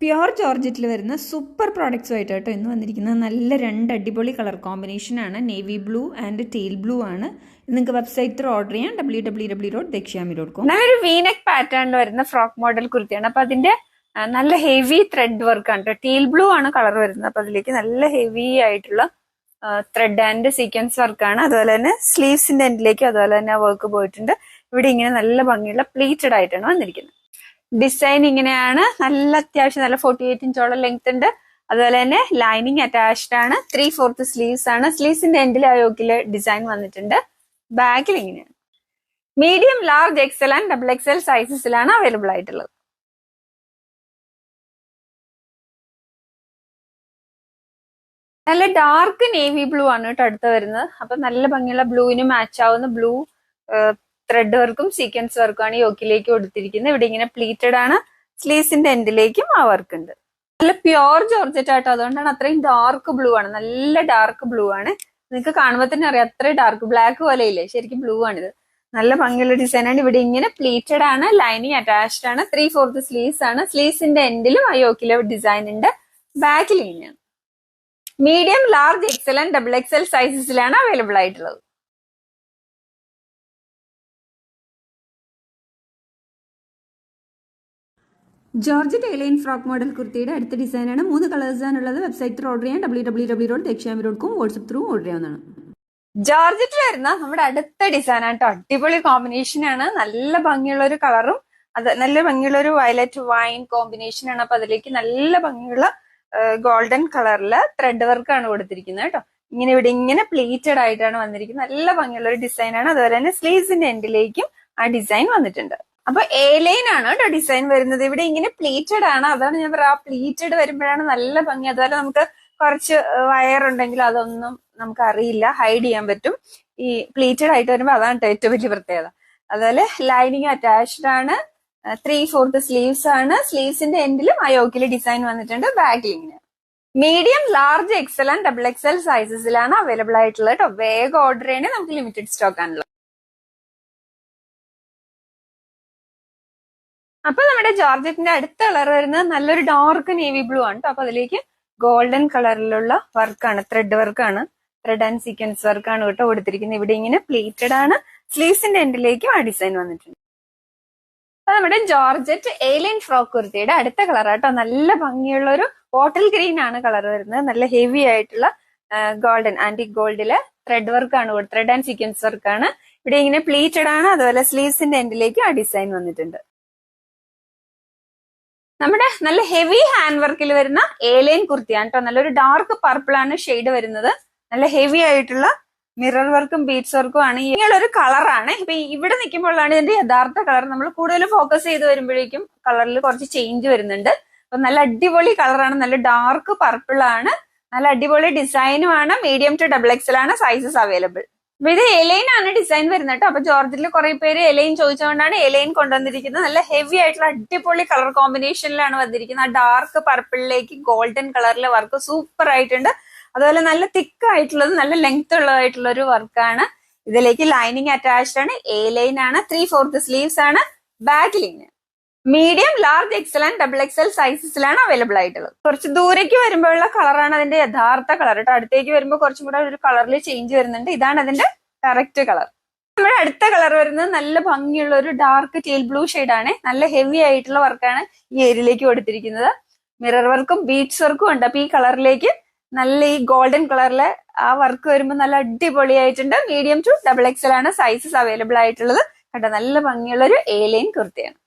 Pure ജോർജറ്റിൽ വരുന്ന super പ്രോഡക്റ്റ്സുമായിട്ട് കേട്ടോ ഇന്ന് വന്നിരിക്കുന്നത്. നല്ല രണ്ട് അടിപൊളി കളർ കോമ്പിനേഷനാണ്. Navy blue and teal blue ആണ്. നിങ്ങൾക്ക് വെബ്സൈറ്റിൽ ഓർഡർ ചെയ്യാം, www.dekshami.com. നല്ലൊരു വീനെക്ക് പാറ്റേണിൽ വരുന്ന ഫ്രോക്ക് മോഡൽ കുർത്തിയാണ്. അപ്പൊ അതിന്റെ നല്ല ഹെവി ത്രെഡ് വർക്ക് ആണ്. ടീൽ ബ്ലൂ ആണ് കളർ വരുന്നത്. അപ്പൊ അതിലേക്ക് നല്ല ഹെവി ആയിട്ടുള്ള ത്രെഡ് ആൻഡ് സീക്വൻസ് വർക്കാണ്. അതുപോലെ തന്നെ സ്ലീവ്സിന്റെ എൻഡിലേക്ക് അതുപോലെ തന്നെ വർക്ക് പോയിട്ടുണ്ട്. ഇവിടെ ഇങ്ങനെ നല്ല ഭംഗിയുള്ള പ്ലീറ്റഡ് ആയിട്ടാണ് വന്നിരിക്കുന്നത്. ഡിസൈൻ ഇങ്ങനെയാണ്. നല്ല അത്യാവശ്യം നല്ല 48 ഇഞ്ചോളം ലെങ്ത് ഉണ്ട്. അതുപോലെ തന്നെ ലൈനിങ് അറ്റാച്ച്ഡ് ആണ്. 3/4 സ്ലീവ്സ് ആണ്. സ്ലീവ്സിന്റെ എൻഡിൽ ആ യോക്കില് ഡിസൈൻ വന്നിട്ടുണ്ട്. ബാക്കിൽ ഇങ്ങനെയാണ്. Medium, large, XL and XXL സൈസസിലാണ് അവൈലബിൾ ആയിട്ടുള്ളത്. നല്ല ഡാർക്ക് നേവി ബ്ലൂ ആണ് കേട്ടോ അടുത്ത് വരുന്നത്. അപ്പൊ നല്ല ഭംഗിയുള്ള ബ്ലൂവിന് മാച്ച് ആവുന്ന ബ്ലൂ ത്രെഡ് വർക്കും സീക്വൻസ് വർക്കും ആണ് യോക്കിലേക്ക് കൊടുത്തിരിക്കുന്നത്. ഇവിടെ ഇങ്ങനെ പ്ലീറ്റഡ് ആണ്. സ്ലീവ്സിന്റെ എൻഡിലേക്കും ആ വർക്ക് ഉണ്ട്. നല്ല പ്യുർ ജോർജറ്റ് ആട്ടോ, അതുകൊണ്ടാണ് അത്രയും ഡാർക്ക് ബ്ലൂ ആണ്. നല്ല ഡാർക്ക് ബ്ലൂ ആണ്. നിങ്ങൾക്ക് കാണുമ്പോൾ തന്നെ അറിയാം അത്രയും ഡാർക്ക്, ബ്ലാക്ക് പോലെ ഇല്ലേ, ശരിക്കും ബ്ലൂ ആണിത്. നല്ല ഭംഗിയുള്ള ഡിസൈൻ ആണ്. ഇവിടെ ഇങ്ങനെ പ്ലീറ്റഡ് ആണ്. ലൈനിങ് അറ്റാച്ച്ഡ് ആണ്. 3/4 സ്ലീവ്സ് ആണ്. സ്ലീവ്സിന്റെ എൻഡിലും ആ യോക്കിലെ ഡിസൈൻ ഉണ്ട്. ബാക്കിൽ ഇങ്ങനെയാണ്. Medium, large, XL and XXL സൈസസിലാണ് അവൈലബിൾ ആയിട്ടുള്ളത്. ജോർജറ്റ് എലൈൻ ഫ്രോക്ക് മോഡൽ കുർത്തിയുടെ അടുത്ത ഡിസൈനാണ്. 3 കളേഴ്സാണുള്ളത്. വെബ്സൈറ്റിൽ ഓർഡർ ചെയ്യാം, www.dekshami.com. വാട്സ്ആപ്പ് ത്രൂ ഓർഡർ ചെയ്യാവുന്നതാണ്. ജോർജറ്റിൽ വരുന്ന നമ്മുടെ അടുത്ത ഡിസൈൻ ആണ് കേട്ടോ. അടിപൊളി കോമ്പിനേഷൻ ആണ്. നല്ല ഭംഗിയുള്ള ഒരു കളറും നല്ല ഭംഗിയുള്ള ഒരു വയലറ്റ് വൈൻ കോമ്പിനേഷൻ ആണ്. അപ്പൊ അതിലേക്ക് നല്ല ഭംഗിയുള്ള ഗോൾഡൻ കളറില് ത്രെഡ് വർക്ക് ആണ് കൊടുത്തിരിക്കുന്നത് കേട്ടോ. ഇങ്ങനെ ഇവിടെ ഇങ്ങനെ പ്ലീറ്റഡ് ആയിട്ടാണ് വന്നിരിക്കുന്നത്. നല്ല ഭംഗിയുള്ള ഒരു ഡിസൈൻ ആണ്. അതുപോലെ തന്നെ സ്ലീവ്സിന്റെ എൻഡിലേക്കും ആ ഡിസൈൻ വന്നിട്ടുണ്ട്. അപ്പൊ എ ലൈൻ ആണ് കേട്ടോ ഡിസൈൻ വരുന്നത്. ഇവിടെ ഇങ്ങനെ പ്ലീറ്റഡ് ആണ്. അതാണ് ഞാൻ പറയാം, ആ പ്ലീറ്റഡ് വരുമ്പോഴാണ് നല്ല ഭംഗി. അതുപോലെ നമുക്ക് കുറച്ച് വയർ ഉണ്ടെങ്കിൽ അതൊന്നും നമുക്ക് അറിയില്ല, ഹൈഡ് ചെയ്യാൻ പറ്റും. ഈ പ്ലീറ്റഡ് ആയിട്ട് വരുമ്പോൾ അതാണ് ഏറ്റവും വലിയ പ്രത്യേകത. അതുപോലെ ലൈനിങ് അറ്റാച്ച്ഡ് ആണ്. 3/4 സ്ലീവ്സ് ആണ്. സ്ലീവ്സിന്റെ എൻഡിലും ആ യോക്കില് ഡിസൈൻ വന്നിട്ടുണ്ട്. ബാക്കിൽ ഇങ്ങനെ medium, large, XL and XXL സൈസസിലാണ് അവൈലബിൾ ആയിട്ടുള്ളത് കേട്ടോ. വേഗം ഓർഡർ ചെയ്യണേ, നമുക്ക് ലിമിറ്റഡ് സ്റ്റോക്ക് ആണല്ലോ. അപ്പൊ നമ്മുടെ ജോർജറ്റിന്റെ അടുത്ത കളർ വരുന്നത് നല്ലൊരു ഡാർക്ക് നേവി ബ്ലൂ ആണ് കേട്ടോ. അപ്പൊ അതിലേക്ക് ഗോൾഡൻ കളറിലുള്ള വർക്കാണ്, ത്രെഡ് വർക്കാണ്, ത്രെഡ് ആൻഡ് സീക്വൻസ് വർക്കാണ് കേട്ടോ കൊടുത്തിരിക്കുന്നത്. ഇവിടെ ഇങ്ങനെ പ്ലീറ്റഡ് ആണ്. സ്ലീവ്സിന്റെ എൻഡിലേക്കും ആ ഡിസൈൻ വന്നിട്ടുണ്ട്. അപ്പൊ നമ്മുടെ ജോർജറ്റ് എലൈൻ ഫ്രോക്ക് കുർത്തിയുടെ അടുത്ത കളർ ആട്ടോ. നല്ല ഭംഗിയുള്ള ഒരു ബോട്ടിൽ ഗ്രീൻ ആണ് കളർ വരുന്നത്. നല്ല ഹെവി ആയിട്ടുള്ള ഗോൾഡൻ ആന്റിക് ഗോൾഡിലെ ത്രെഡ് വർക്കാണ്, ത്രെഡ് ആൻഡ് സീക്വൻസ് വർക്കാണ്. ഇവിടെ ഇങ്ങനെ പ്ലീറ്റഡ് ആണ്. അതുപോലെ സ്ലീവ്സിന്റെ എൻഡിലേക്ക് ആ ഡിസൈൻ വന്നിട്ടുണ്ട്. നമ്മുടെ നല്ല ഹെവി ഹാൻഡ് വർക്കിൽ വരുന്ന എലൈൻ കുർത്തിയാണ് കേട്ടോ. നല്ലൊരു ഡാർക്ക് പർപ്പിൾ ആണ് ഷെയ്ഡ് വരുന്നത്. നല്ല ഹെവി ആയിട്ടുള്ള മിറർ വർക്കും ബീഡ്സ് വർക്കും ആണ്. ഇങ്ങനെയുള്ള ഒരു കളറാണ്. ഇപ്പൊ ഇവിടെ നിൽക്കുമ്പോഴാണ് ഇതിന്റെ യഥാർത്ഥ കളർ. നമ്മൾ കൂടുതൽ ഫോക്കസ് ചെയ്ത് വരുമ്പോഴേക്കും കളറിൽ കുറച്ച് ചേഞ്ച് വരുന്നുണ്ട്. അപ്പൊ നല്ല അടിപൊളി കളറാണ്. നല്ല ഡാർക്ക് പർപ്പിൾ ആണ്. നല്ല അടിപൊളി ഡിസൈനും ആണ്. മീഡിയം ടു XXL ആണ് സൈസസ് അവൈലബിൾ. അപ്പൊ ഇത് എലൈൻ ആണ് ഡിസൈൻ വരുന്നത് കേട്ടോ. അപ്പൊ ജോർജറ്റിൽ കുറെ പേര് എലൈൻ ചോദിച്ചുകൊണ്ടാണ് എലൈൻ കൊണ്ടുവന്നിരിക്കുന്നത്. നല്ല ഹെവി ആയിട്ടുള്ള അടിപൊളി കളർ കോമ്പിനേഷനിലാണ് വന്നിരിക്കുന്നത്. ആ ഡാർക്ക് പർപ്പിളിലേക്ക് ഗോൾഡൻ കളറിലെ വർക്ക് സൂപ്പർ ആയിട്ടുണ്ട്. അതുപോലെ നല്ല തിക്ക് ആയിട്ടുള്ളത്, നല്ല ലെങ്ത് ഉള്ളതായിട്ടുള്ള ഒരു വർക്കാണ്. ഇതിലേക്ക് ലൈനിങ് അറ്റാച്ച്ഡ് ആണ്. എലൈൻ ആണ്. 3/4 സ്ലീവ്സ് ആണ്. ബാക്കിൽ ഇങ്ങനെ medium, large, XL and XXL സൈസസിലാണ് അവൈലബിൾ ആയിട്ടുള്ളത്. കുറച്ച് ദൂരേക്ക് വരുമ്പോഴുള്ള കളറാണ് അതിന്റെ യഥാർത്ഥ കളർ കേട്ടോ. അടുത്തേക്ക് വരുമ്പോൾ കുറച്ചും കൂടെ ഒരു കളറിൽ ചേഞ്ച് വരുന്നുണ്ട്. ഇതാണ് അതിന്റെ കറക്റ്റ് കളർ. നമ്മുടെ അടുത്ത കളർ വരുന്നത് നല്ല ഭംഗിയുള്ള ഒരു ഡാർക്ക് ടീൽ ബ്ലൂ ഷെയ്ഡ് ആണ്. നല്ല ഹെവി ആയിട്ടുള്ള വർക്കാണ് ഈ ഏരിയയിലേക്ക് കൊടുത്തിരിക്കുന്നത്. മിറർ വർക്കും ബീഡ്സ് വർക്കും ഉണ്ട്. അപ്പൊ ഈ കളറിലേക്ക് നല്ല ഈ ഗോൾഡൻ കളറിലെ ആ വർക്ക് വരുമ്പോൾ നല്ല അടിപൊളിയായിട്ടുണ്ട്. മീഡിയം ടു XXL ആണ് സൈസസ് അവൈലബിൾ ആയിട്ടുള്ളത് കേട്ടോ. നല്ല ഭംഗിയുള്ള ഒരു എലൈൻ കുർത്തിയാണ്.